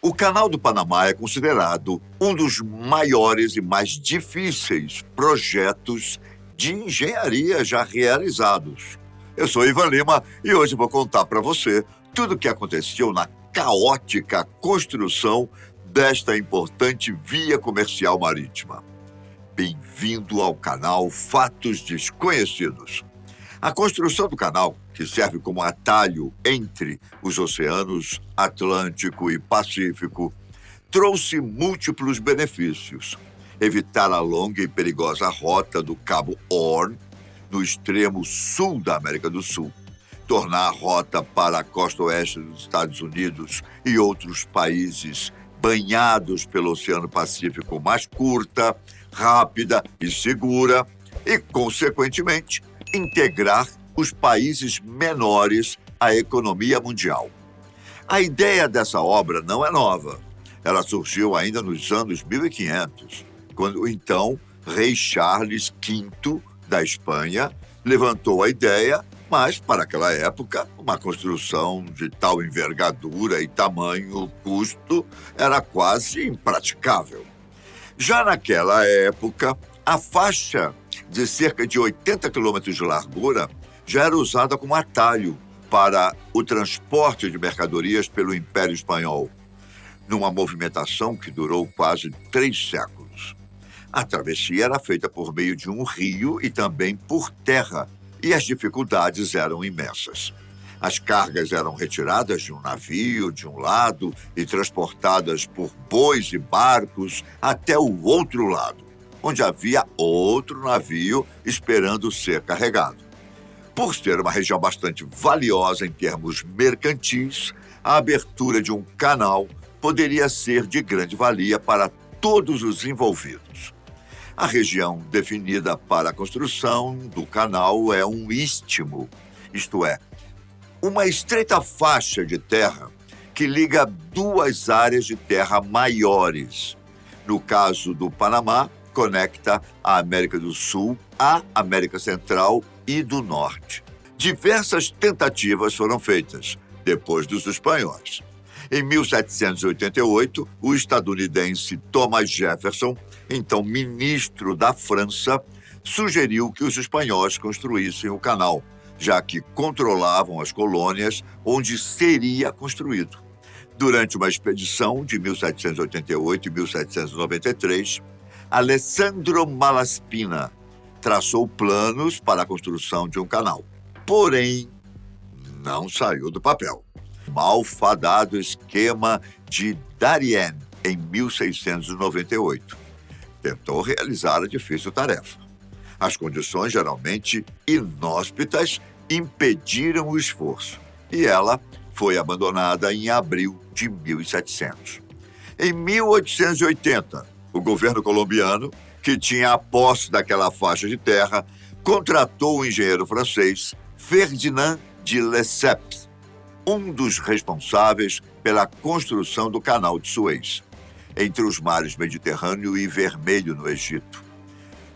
O Canal do Panamá é considerado um dos maiores e mais difíceis projetos de engenharia já realizados. Eu sou Ivan Lima e hoje vou contar para você tudo o que aconteceu na caótica construção desta importante via comercial marítima. Bem-vindo ao canal Fatos Desconhecidos. A construção do canal, que serve como atalho entre os oceanos Atlântico e Pacífico, trouxe múltiplos benefícios. Evitar a longa e perigosa rota do Cabo Horn, no extremo sul da América do Sul, tornar a rota para a costa oeste dos Estados Unidos e outros países banhados pelo Oceano Pacífico mais curta, rápida e segura e, consequentemente, integrar os países menores à economia mundial. A ideia dessa obra não é nova. Ela surgiu ainda nos anos 1500, quando o então rei Charles V da Espanha levantou a ideia, mas, para aquela época, uma construção de tal envergadura e tamanho custo era quase impraticável. Já naquela época, a faixa de cerca de 80 quilômetros de largura já era usada como atalho para o transporte de mercadorias pelo Império Espanhol, numa movimentação que durou quase 3 séculos. A travessia era feita por meio de um rio e também por terra, e as dificuldades eram imensas. As cargas eram retiradas de um navio, de um lado, e transportadas por bois e barcos até o outro lado, onde havia outro navio esperando ser carregado. Por ser uma região bastante valiosa em termos mercantis, a abertura de um canal poderia ser de grande valia para todos os envolvidos. A região definida para a construção do canal é um istmo, isto é, uma estreita faixa de terra que liga duas áreas de terra maiores. No caso do Panamá, conecta a América do Sul à América Central e do Norte. Diversas tentativas foram feitas, depois dos espanhóis. Em 1788, o estadunidense Thomas Jefferson, então ministro da França, sugeriu que os espanhóis construíssem o canal, já que controlavam as colônias onde seria construído. Durante uma expedição de 1788 e 1793, Alessandro Malaspina traçou planos para a construção de um canal. Porém, não saiu do papel. Malfadado esquema de Darien, em 1698. Tentou realizar a difícil tarefa. As condições geralmente inóspitas impediram o esforço, e ela foi abandonada em abril de 1700. Em 1880, o governo colombiano, que tinha a posse daquela faixa de terra, contratou o engenheiro francês Ferdinand de Lesseps, um dos responsáveis pela construção do Canal de Suez, entre os mares Mediterrâneo e Vermelho, no Egito.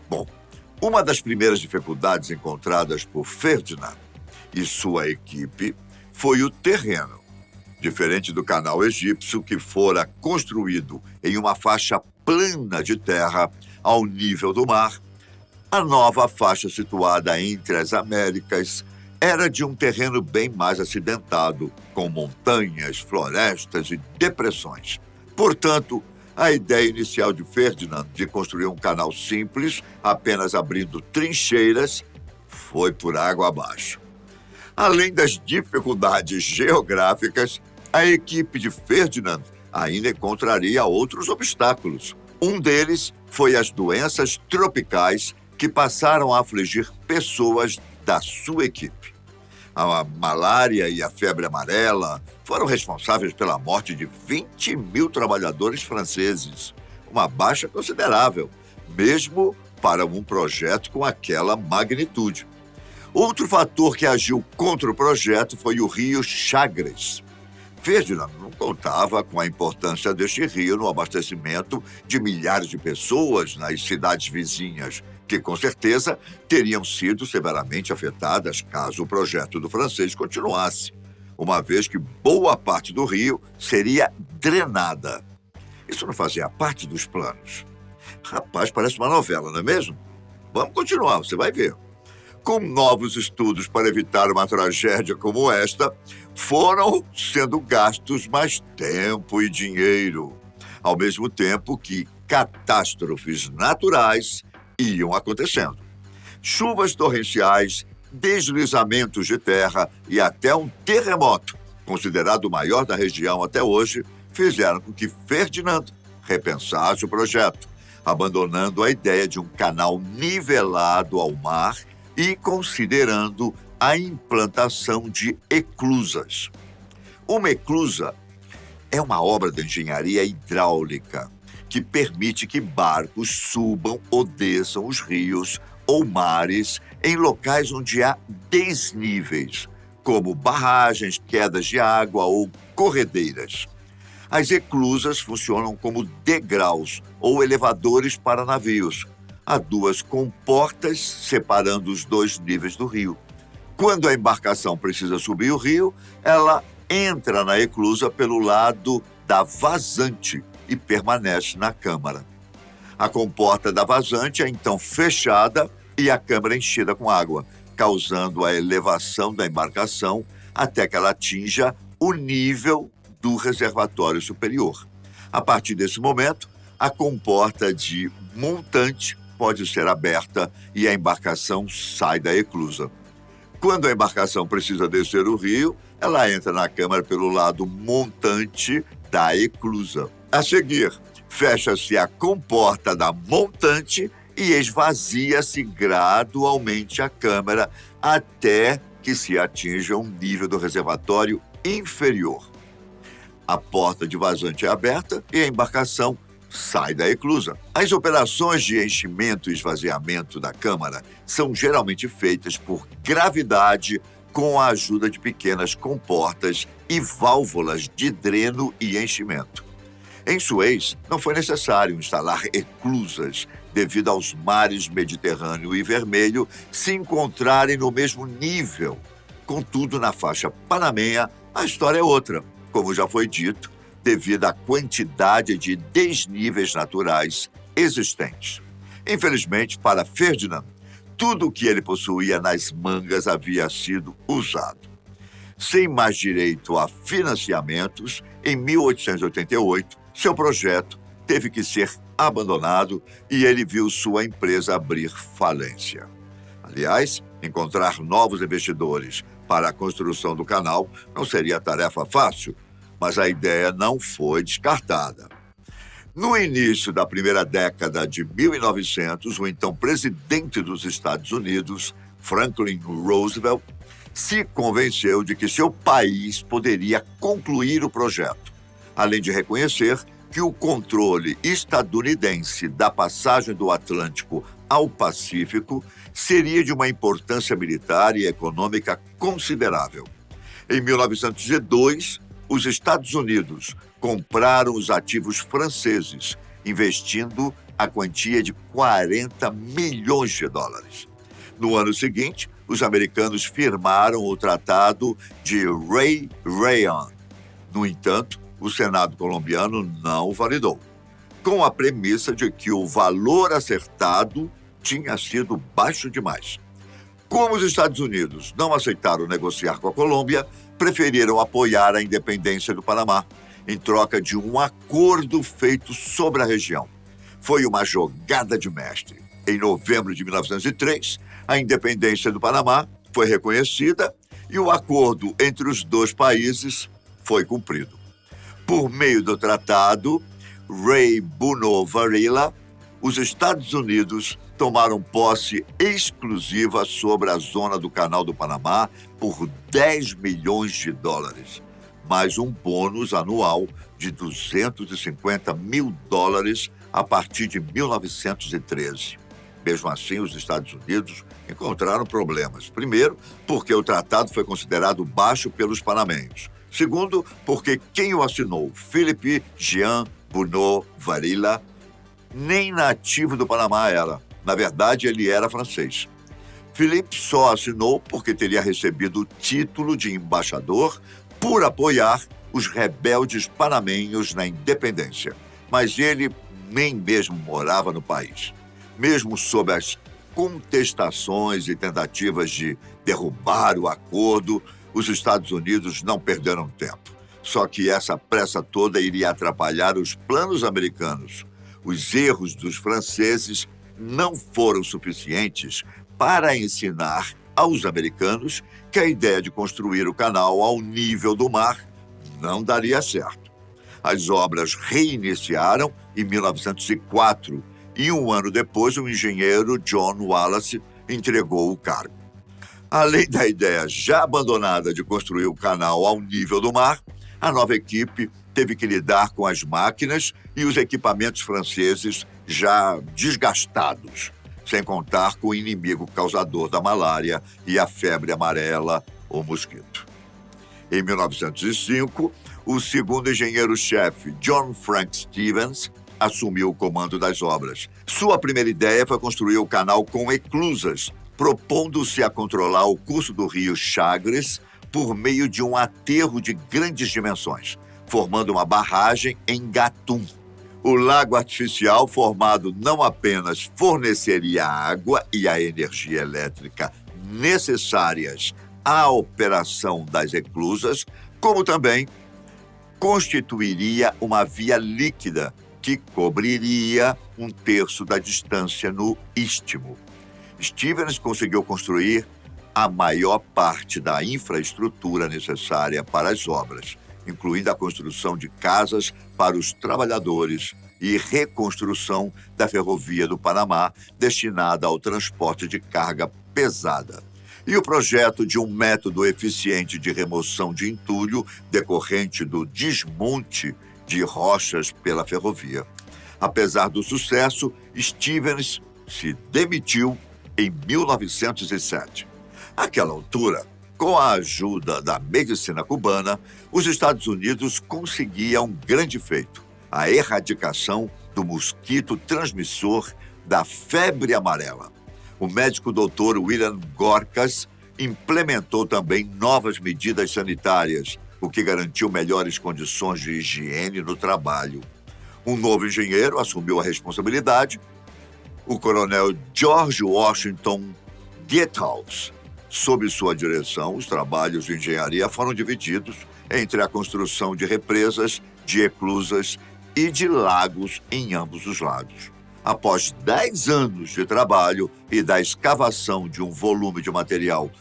Bom, uma das primeiras dificuldades encontradas por Ferdinand e sua equipe foi o terreno. Diferente do canal egípcio, que fora construído em uma faixa plana de terra ao nível do mar, a nova faixa situada entre as Américas era de um terreno bem mais acidentado, com montanhas, florestas e depressões. Portanto, a ideia inicial de Ferdinand de construir um canal simples, apenas abrindo trincheiras, foi por água abaixo. Além das dificuldades geográficas, a equipe de Ferdinand ainda encontraria outros obstáculos. Um deles foi as doenças tropicais que passaram a afligir pessoas da sua equipe. A malária e a febre amarela foram responsáveis pela morte de 20 mil trabalhadores franceses, uma baixa considerável, mesmo para um projeto com aquela magnitude. Outro fator que agiu contra o projeto foi o rio Chagres. Ferdinand não contava com a importância deste rio no abastecimento de milhares de pessoas nas cidades vizinhas, que com certeza teriam sido severamente afetadas caso o projeto do francês continuasse. uma vez que boa parte do rio seria drenada. Isso não fazia parte dos planos. Rapaz, parece uma novela, não é mesmo? Vamos continuar, você vai ver. Com novos estudos para evitar uma tragédia como esta, foram sendo gastos mais tempo e dinheiro, ao mesmo tempo que catástrofes naturais iam acontecendo. Chuvas torrenciais, deslizamentos de terra e até um terremoto, considerado o maior da região até hoje, fizeram com que Ferdinand repensasse o projeto, abandonando a ideia de um canal nivelado ao mar e considerando a implantação de eclusas. Uma eclusa é uma obra de engenharia hidráulica que permite que barcos subam ou desçam os rios ou mares em locais onde há desníveis, como barragens, quedas de água ou corredeiras. As eclusas funcionam como degraus ou elevadores para navios. Há duas comportas separando os dois níveis do rio. Quando a embarcação precisa subir o rio, ela entra na eclusa pelo lado da vazante e permanece na câmara. A comporta da vazante é então fechada e a câmara enchida com água, causando a elevação da embarcação até que ela atinja o nível do reservatório superior. A partir desse momento, a comporta de montante pode ser aberta e a embarcação sai da eclusa. Quando a embarcação precisa descer o rio, ela entra na câmara pelo lado montante da eclusa. A seguir, fecha-se a comporta da montante e esvazia-se gradualmente a câmara até que se atinja um nível do reservatório inferior. A porta de vazante é aberta e a embarcação sai da eclusa. As operações de enchimento e esvaziamento da câmara são geralmente feitas por gravidade com a ajuda de pequenas comportas e válvulas de dreno e enchimento. Em Suez, não foi necessário instalar eclusas devido aos mares Mediterrâneo e Vermelho se encontrarem no mesmo nível. Contudo, na faixa panamenha, a história é outra, como já foi dito, devido à quantidade de desníveis naturais existentes. Infelizmente, para Ferdinand, tudo o que ele possuía nas mangas havia sido usado. Sem mais direito a financiamentos, em 1888, seu projeto teve que ser abandonado e ele viu sua empresa abrir falência. Aliás, encontrar novos investidores para a construção do canal não seria tarefa fácil, mas a ideia não foi descartada. No início da primeira década de 1900, o então presidente dos Estados Unidos, Franklin Roosevelt, se convenceu de que seu país poderia concluir o projeto, além de reconhecer que o controle estadunidense da passagem do Atlântico ao Pacífico seria de uma importância militar e econômica considerável. Em 1902, os Estados Unidos compraram os ativos franceses, investindo a quantia de 40 milhões de dólares. No ano seguinte, os americanos firmaram o Tratado de Ray-Rehan. No entanto, o Senado colombiano não o validou, com a premissa de que o valor acertado tinha sido baixo demais. Como os Estados Unidos não aceitaram negociar com a Colômbia, preferiram apoiar a independência do Panamá, em troca de um acordo feito sobre a região. Foi uma jogada de mestre. Em novembro de 1903, a independência do Panamá foi reconhecida e o acordo entre os dois países foi cumprido. Por meio do tratado Rey Bono Varela, os Estados Unidos tomaram posse exclusiva sobre a zona do Canal do Panamá por 10 milhões de dólares, mais um bônus anual de 250 mil dólares a partir de 1913. Mesmo assim, os Estados Unidos encontraram problemas. Primeiro, porque o tratado foi considerado baixo pelos panamenhos. Segundo, porque quem o assinou, Philippe Jean Bono Varela, nem nativo do Panamá era. Na verdade, ele era francês. Philippe só assinou porque teria recebido o título de embaixador por apoiar os rebeldes panamenhos na independência. Mas ele nem mesmo morava no país. Mesmo sob as contestações e tentativas de derrubar o acordo, os Estados Unidos não perderam tempo. Só que essa pressa toda iria atrapalhar os planos americanos. Os erros dos franceses não foram suficientes para ensinar aos americanos que a ideia de construir o canal ao nível do mar não daria certo. As obras reiniciaram em 1904 e um ano depois o engenheiro John Wallace entregou o cargo. Além da ideia já abandonada de construir o canal ao nível do mar, a nova equipe teve que lidar com as máquinas e os equipamentos franceses já desgastados, sem contar com o inimigo causador da malária e a febre amarela, o mosquito. Em 1905, o segundo engenheiro-chefe, John Frank Stevens, assumiu o comando das obras. Sua primeira ideia foi construir o canal com eclusas, propondo-se a controlar o curso do rio Chagres por meio de um aterro de grandes dimensões, formando uma barragem em Gatun. O lago artificial formado não apenas forneceria a água e a energia elétrica necessárias à operação das eclusas, como também constituiria uma via líquida que cobriria um terço da distância no istmo. Stevens conseguiu construir a maior parte da infraestrutura necessária para as obras, incluindo a construção de casas para os trabalhadores e reconstrução da ferrovia do Panamá, destinada ao transporte de carga pesada, e o projeto de um método eficiente de remoção de entulho decorrente do desmonte de rochas pela ferrovia. Apesar do sucesso, Stevens se demitiu em 1907. Àquela altura, com a ajuda da medicina cubana, os Estados Unidos conseguiam um grande feito: a erradicação do mosquito transmissor da febre amarela. O médico Dr. William Gorkas implementou também novas medidas sanitárias, o que garantiu melhores condições de higiene no trabalho. Um novo engenheiro assumiu a responsabilidade, o coronel George Washington Getthouse. Sob sua direção, os trabalhos de engenharia foram divididos entre a construção de represas, de eclusas e de lagos em ambos os lados. Após 10 anos de trabalho e da escavação de um volume de material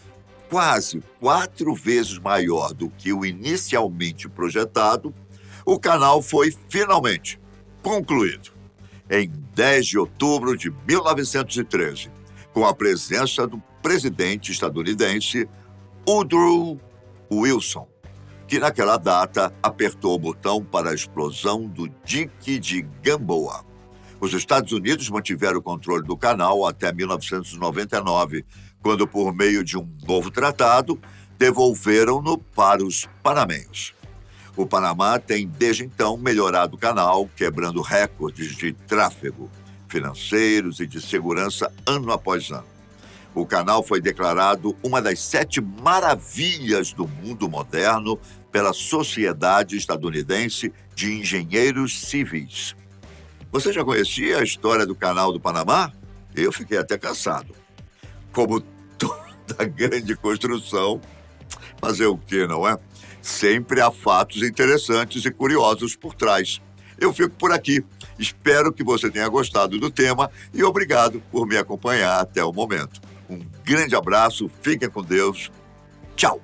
quase 4 vezes maior do que o inicialmente projetado, o canal foi finalmente concluído em 10 de outubro de 1913, com a presença do presidente estadunidense Woodrow Wilson, que naquela data apertou o botão para a explosão do dique de Gamboa. Os Estados Unidos mantiveram o controle do canal até 1999, quando, por meio de um novo tratado, devolveram-no para os panamenhos. O Panamá tem, desde então, melhorado o canal, quebrando recordes de tráfego, financeiros e de segurança ano após ano. O canal foi declarado uma das 7 maravilhas do mundo moderno pela Sociedade Estadunidense de Engenheiros Civis. Você já conhecia a história do Canal do Panamá? Eu fiquei até cansado. Como toda grande construção, fazer o quê, não é? Sempre há fatos interessantes e curiosos por trás. Eu fico por aqui. Espero que você tenha gostado do tema e obrigado por me acompanhar até o momento. Um grande abraço, fiquem com Deus. Tchau!